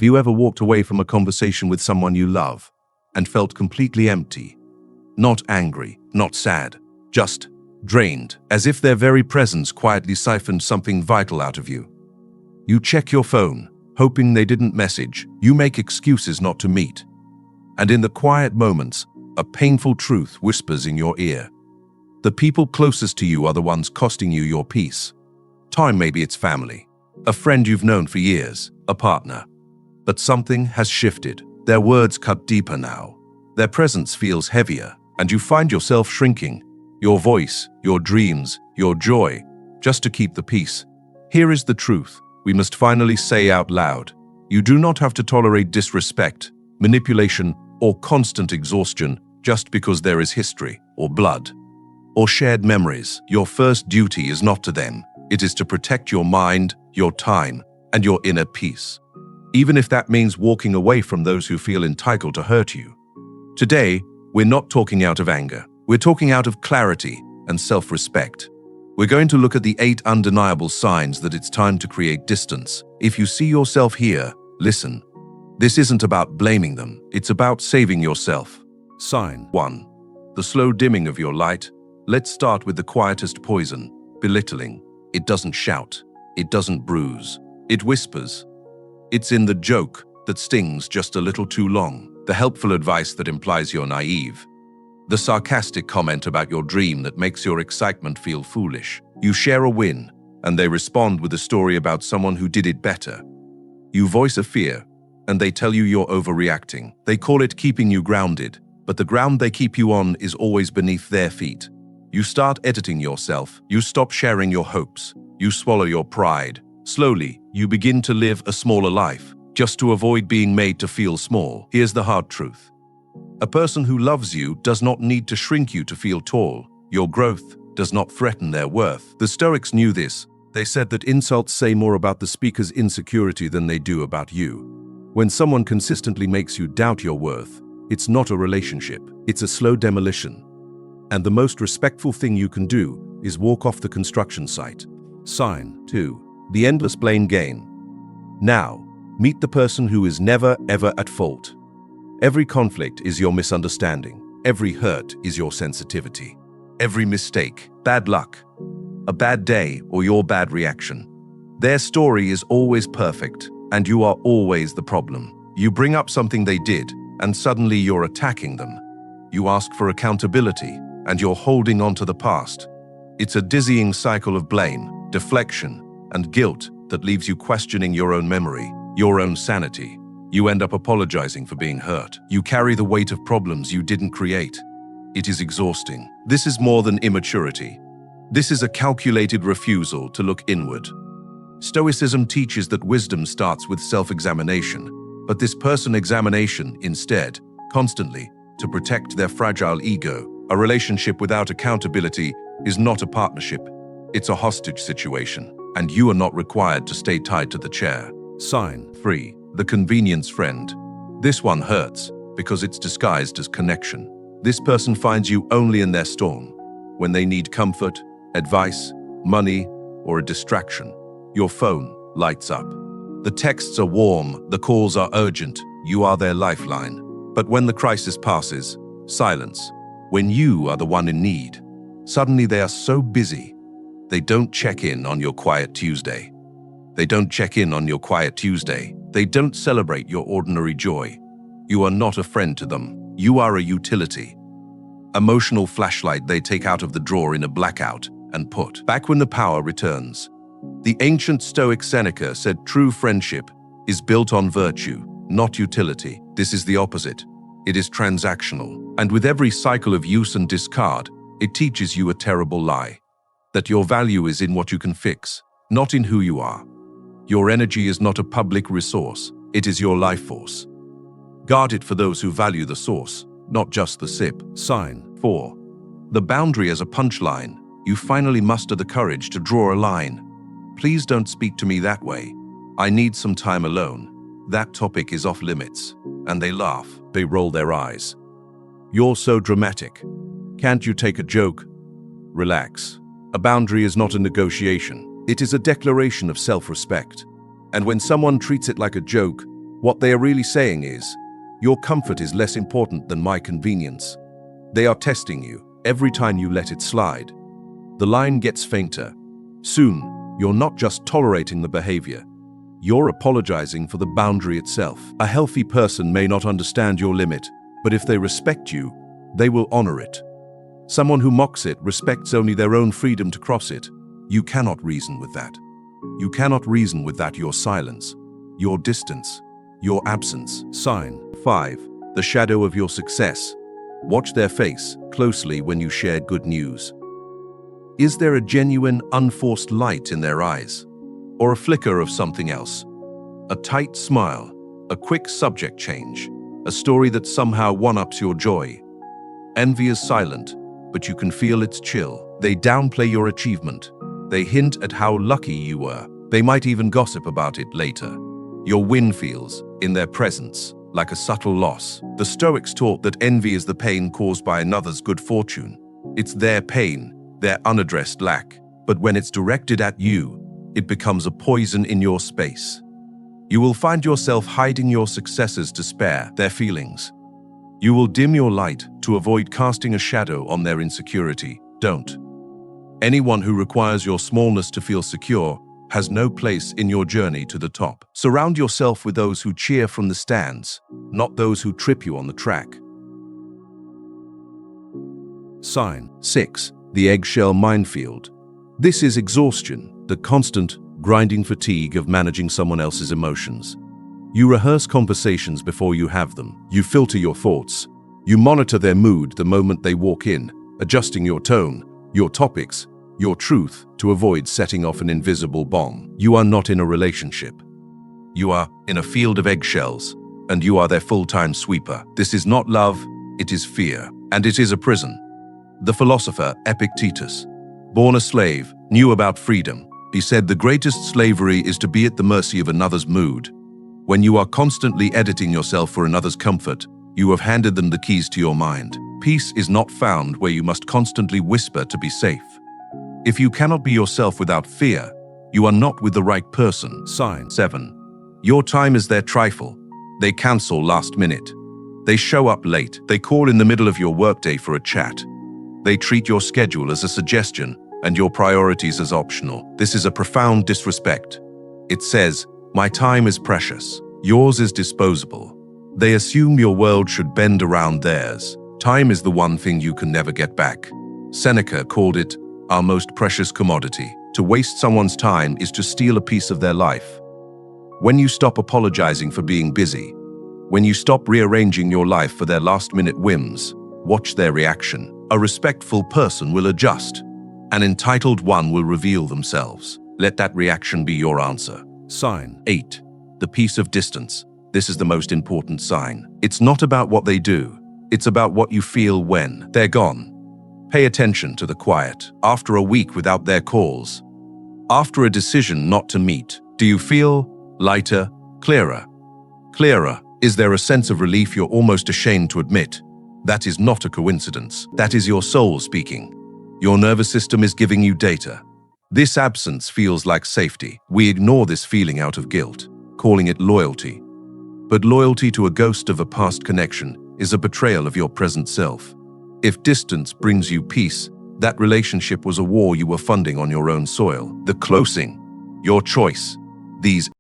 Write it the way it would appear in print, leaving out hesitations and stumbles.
Have you ever walked away from a conversation with someone you love and felt completely empty? Not angry, not sad, just drained, as if their very presence quietly siphoned something vital out of you. You check your phone, hoping they didn't message. You make excuses not to meet. And in the quiet moments, a painful truth whispers in your ear. The people closest to you are the ones costing you your peace. Time, maybe it's family, a friend you've known for years, a partner. But something has shifted. Their words cut deeper now. Their presence feels heavier, and you find yourself shrinking. Your voice, your dreams, your joy, just to keep the peace. Here is the truth we must finally say out loud. You do not have to tolerate disrespect, manipulation, or constant exhaustion just because there is history, or blood, or shared memories. Your first duty is not to them. It is to protect your mind, your time, and your inner peace. Even if that means walking away from those who feel entitled to hurt you. Today, we're not talking out of anger. We're talking out of clarity and self-respect. We're going to look at the 8 undeniable signs that it's time to create distance. If you see yourself here, listen. This isn't about blaming them. It's about saving yourself. Sign 1. The slow dimming of your light. Let's start with the quietest poison, belittling. It doesn't shout. It doesn't bruise. It whispers. It's in the joke that stings just a little too long, the helpful advice that implies you're naive, the sarcastic comment about your dream that makes your excitement feel foolish. You share a win, and they respond with a story about someone who did it better. You voice a fear, and they tell you you're overreacting. They call it keeping you grounded, but the ground they keep you on is always beneath their feet. You start editing yourself. You stop sharing your hopes. You swallow your pride. Slowly, you begin to live a smaller life, just to avoid being made to feel small. Here's the hard truth. A person who loves you does not need to shrink you to feel tall. Your growth does not threaten their worth. The Stoics knew this. They said that insults say more about the speaker's insecurity than they do about you. When someone consistently makes you doubt your worth, it's not a relationship. It's a slow demolition. And the most respectful thing you can do is walk off the construction site. Sign 2. The endless blame game. Now, meet the person who is never, ever at fault. Every conflict is your misunderstanding. Every hurt is your sensitivity. Every mistake, bad luck, a bad day, or your bad reaction. Their story is always perfect, and you are always the problem. You bring up something they did, and suddenly you're attacking them. You ask for accountability, and you're holding on to the past. It's a dizzying cycle of blame, deflection, and guilt that leaves you questioning your own memory, your own sanity. You end up apologizing for being hurt. You carry the weight of problems you didn't create. It is exhausting. This is more than immaturity. This is a calculated refusal to look inward. Stoicism teaches that wisdom starts with self-examination, but this person examination instead, constantly, to protect their fragile ego. A relationship without accountability is not a partnership. It's a hostage situation, and you are not required to stay tied to the chair. Sign 3. The convenience friend. This one hurts because it's disguised as connection. This person finds you only in their storm, when they need comfort, advice, money, or a distraction. Your phone lights up. The texts are warm, the calls are urgent, you are their lifeline. But when the crisis passes, silence. When you are the one in need, suddenly they are so busy, they don't check in on your quiet Tuesday. They don't check in on your quiet Tuesday. They don't celebrate your ordinary joy. You are not a friend to them. You are a utility. Emotional flashlight they take out of the drawer in a blackout and put back when the power returns. The ancient Stoic Seneca said true friendship is built on virtue, not utility. This is the opposite. It is transactional. And with every cycle of use and discard, it teaches you a terrible lie. That your value is in what you can fix, not in who you are. Your energy is not a public resource, it is your life force. Guard it for those who value the source, not just the sip. Sign 4. The boundary as a punchline. You finally muster the courage to draw a line. Please don't speak to me that way. I need some time alone. That topic is off limits. And they laugh. They roll their eyes. You're so dramatic. Can't you take a joke? Relax. A boundary is not a negotiation. It is a declaration of self-respect. And when someone treats it like a joke, What they are really saying is, your comfort is less important than my convenience. They are testing you every time you let it slide. The line gets fainter. Soon, you're not just tolerating the behavior, you're apologizing for the boundary itself. A healthy person may not understand your limit, but if they respect you, they will honor it. Someone who mocks it respects only their own freedom to cross it. You cannot reason with that. You cannot reason with that. Your silence, your distance, your absence. Sign 5. The shadow of your success. Watch their face closely when you share good news. Is there a genuine, unforced light in their eyes? Or a flicker of something else? A tight smile, a quick subject change, a story that somehow one-ups your joy. Envy is silent, but you can feel its chill. They downplay your achievement. They hint at how lucky you were. They might even gossip about it later. Your win feels, in their presence, like a subtle loss. The Stoics taught that envy is the pain caused by another's good fortune. It's their pain, their unaddressed lack. But when it's directed at you, it becomes a poison in your space. You will find yourself hiding your successes to spare their feelings. You will dim your light to avoid casting a shadow on their insecurity. Don't. Anyone who requires your smallness to feel secure has no place in your journey to the top. Surround yourself with those who cheer from the stands, not those who trip you on the track. Sign 6. The eggshell minefield. This is exhaustion, the constant, grinding fatigue of managing someone else's emotions. You rehearse conversations before you have them. You filter your thoughts. You monitor their mood the moment they walk in, adjusting your tone, your topics, your truth to avoid setting off an invisible bomb. You are not in a relationship. You are in a field of eggshells, and you are their full-time sweeper. This is not love, it is fear, and it is a prison. The philosopher Epictetus, born a slave, knew about freedom. He said the greatest slavery is to be at the mercy of another's mood. When you are constantly editing yourself for another's comfort, you have handed them the keys to your mind. Peace is not found where you must constantly whisper to be safe. If you cannot be yourself without fear, you are not with the right person. Sign 7. Your time is their trifle. They cancel last minute. They show up late. They call in the middle of your workday for a chat. They treat your schedule as a suggestion and your priorities as optional. This is a profound disrespect. It says, my time is precious. Yours is disposable. They assume your world should bend around theirs. Time is the one thing you can never get back. Seneca called it our most precious commodity. To waste someone's time is to steal a piece of their life. When you stop apologizing for being busy, when you stop rearranging your life for their last-minute whims, watch their reaction. A respectful person will adjust. An entitled one will reveal themselves. Let that reaction be your answer. Sign 8. The peace of distance. This is the most important sign. It's not about what they do. It's about what you feel when they're gone. Pay attention to the quiet. After a week without their calls, after a decision not to meet, do you feel lighter, clearer? Clearer. Is there a sense of relief you're almost ashamed to admit? That is not a coincidence. That is your soul speaking. Your nervous system is giving you data. This absence feels like safety. We ignore this feeling out of guilt, calling it loyalty. But loyalty to a ghost of a past connection is a betrayal of your present self. If distance brings you peace, that relationship was a war you were funding on your own soil. The closing, your choice. These